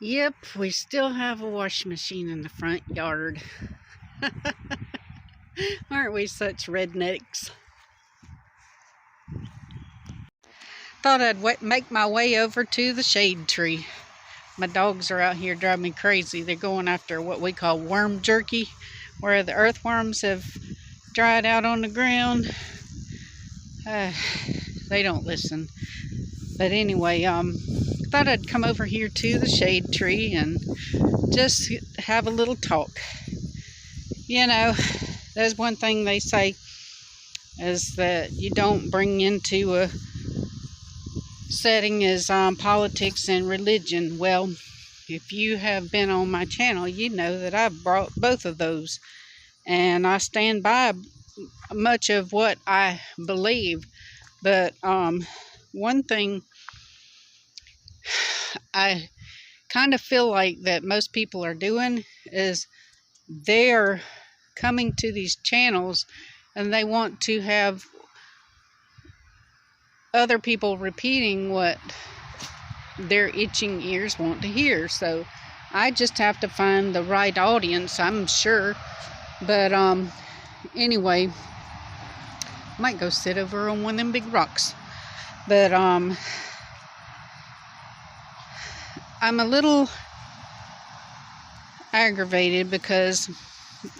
Yep, we still have a washing machine in the front yard. Aren't we such rednecks? Thought I'd make my way over to the shade tree. My dogs are out here driving me crazy. They're going after what we call worm jerky, where the earthworms have dried out on the ground. They don't listen. But anyway, thought I'd come over here to the shade tree and just have a little talk. You know, there's one thing they say is that you don't bring into a setting is politics and religion. Well, if you have been on my channel, you know that I've brought both of those, and I stand by much of what I believe. But one thing I kind of feel like that most people are doing is they're coming to these channels and they want to have other people repeating what their itching ears want to hear. So I just have to find the right audience, I'm sure. But anyway, might go sit over on one of them big rocks. But I'm a little aggravated because,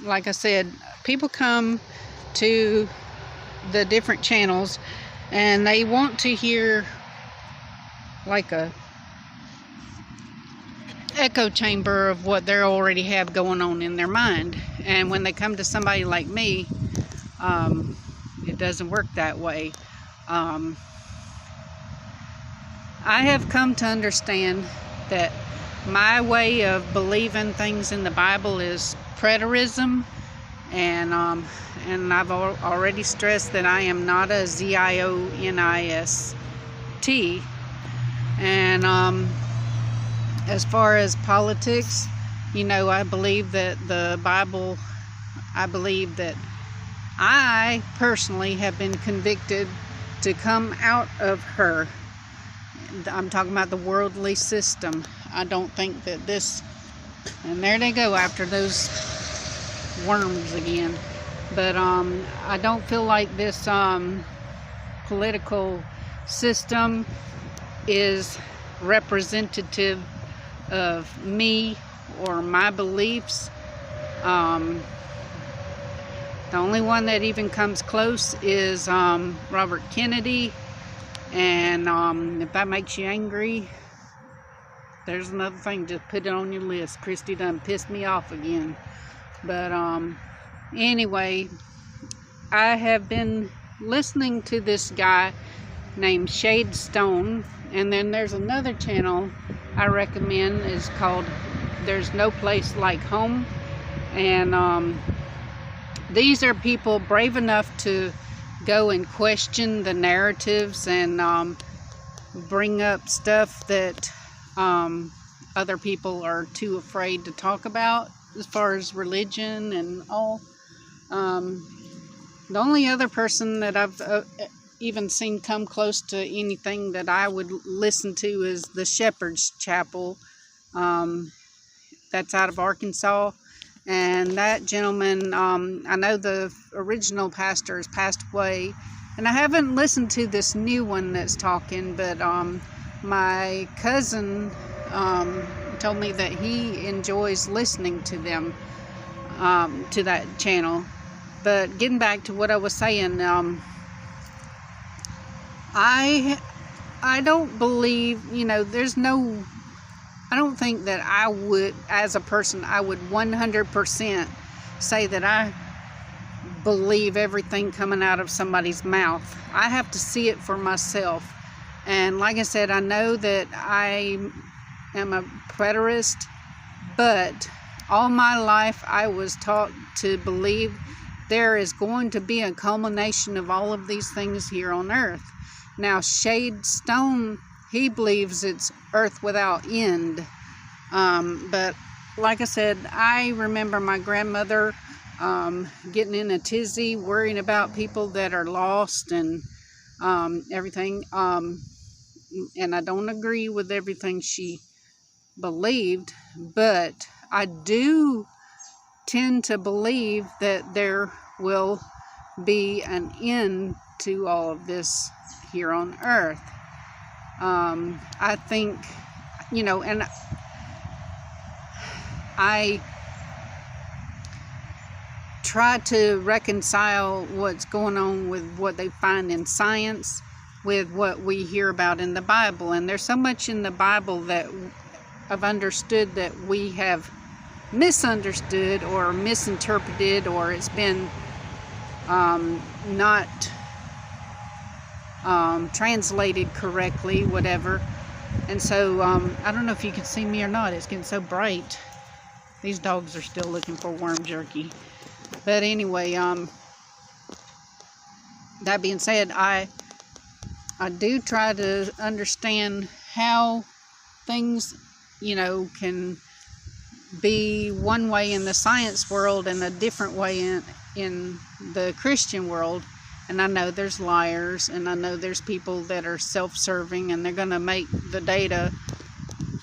like I said, people come to the different channels and they want to hear like a echo chamber of what they already have going on in their mind. And when they come to somebody like me, it doesn't work that way. I have come to understand that my way of believing things in the Bible is preterism, and I've already stressed that I am not a Zionist. And as far as politics, you know, I believe that the Bible, I believe that I personally have been convicted to come out of her. I'm talking about the worldly system. I don't think that this, and there they go after those worms again. But I don't feel like this political system is representative of me or my beliefs. The only one that even comes close is Robert Kennedy. And if that makes you angry, there's another thing, just put it on your list. Christy done pissed me off again. But anyway, I have been listening to this guy named Shade Stone, and then there's another channel I recommend, is called There's No Place Like Home. And these are people brave enough to go and question the narratives and bring up stuff that other people are too afraid to talk about, as far as religion and all. The only other person that I've even seen come close to anything that I would listen to is the Shepherd's Chapel. That's out of Arkansas. And that gentleman, I know the original pastor has passed away, and I haven't listened to this new one that's talking, but my cousin told me that he enjoys listening to them, to that channel. But getting back to what I was saying, I don't believe, you know, I don't think that I would, as a person, I would 100% say that I believe everything coming out of somebody's mouth. I have to see it for myself. And like I said, I know that I am a preterist, but all my life I was taught to believe there is going to be a culmination of all of these things here on earth. Now, Shade Stone, he believes it's earth without end. But like I said, I remember my grandmother getting in a tizzy, worrying about people that are lost and everything. And I don't agree with everything she believed, but I do tend to believe that there will be an end to all of this here on earth. I think, and I try to reconcile what's going on with what they find in science with what we hear about in the Bible. And there's so much in the Bible that I've understood that we have misunderstood or misinterpreted, or it's been not translated correctly, whatever. And so I don't know if you can see me or not. It's getting so bright. These dogs are still looking for worm jerky. But anyway, that being said, I do try to understand how things, can be one way in the science world and a different way in the Christian world. And I know there's liars, and I know there's people that are self-serving, and they're going to make the data,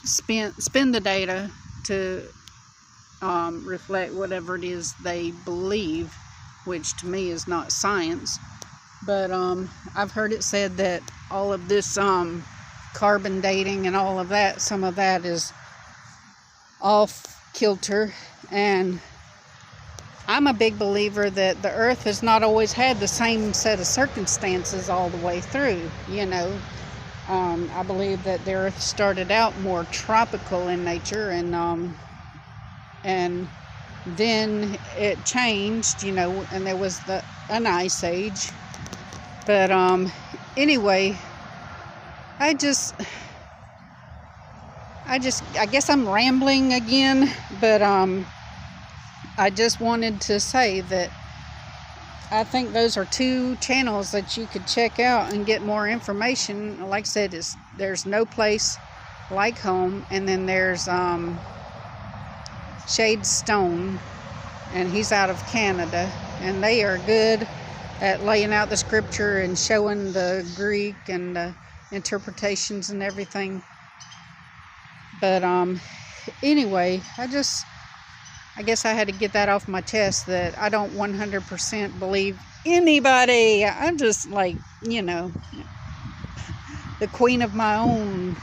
spin the data to reflect whatever it is they believe, which to me is not science. But I've heard it said that all of this carbon dating and all of that, some of that is off kilter, and I'm a big believer that the earth has not always had the same set of circumstances all the way through. I believe that the earth started out more tropical in nature, and then it changed, and there was an ice age. But anyway, I guess I'm rambling again, but I just wanted to say that I think those are two channels that you could check out and get more information. Like I said, there's No Place Like Home, and then there's Shade Stone, and he's out of Canada, and they are good at laying out the scripture and showing the Greek and the interpretations and everything. But anyway, I guess I had to get that off my chest, that I don't 100% believe anybody. I'm just like, the queen of my own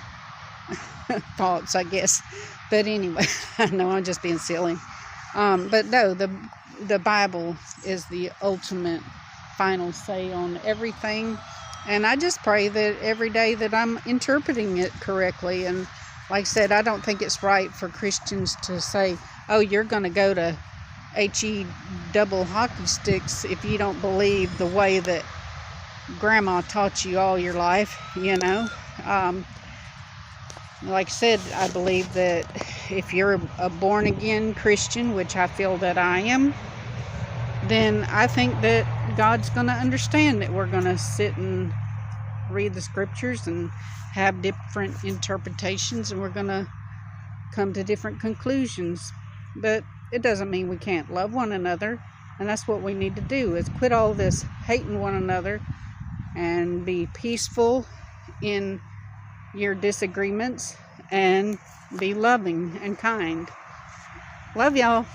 thoughts, I guess. But anyway, I know I'm just being silly. But no, the Bible is the ultimate final say on everything. And I just pray that every day that I'm interpreting it correctly. And like I said, I don't think it's right for Christians to say, oh, you're going to go to HE double hockey sticks if you don't believe the way that Grandma taught you all your life, Like I said, I believe that if you're a born-again Christian, which I feel that I am, then I think that God's going to understand that we're going to sit and read the scriptures and have different interpretations, and we're going to come to different conclusions. But it doesn't mean we can't love one another, and that's what we need to do, is quit all this hating one another and be peaceful in your disagreements and be loving and kind. Love y'all.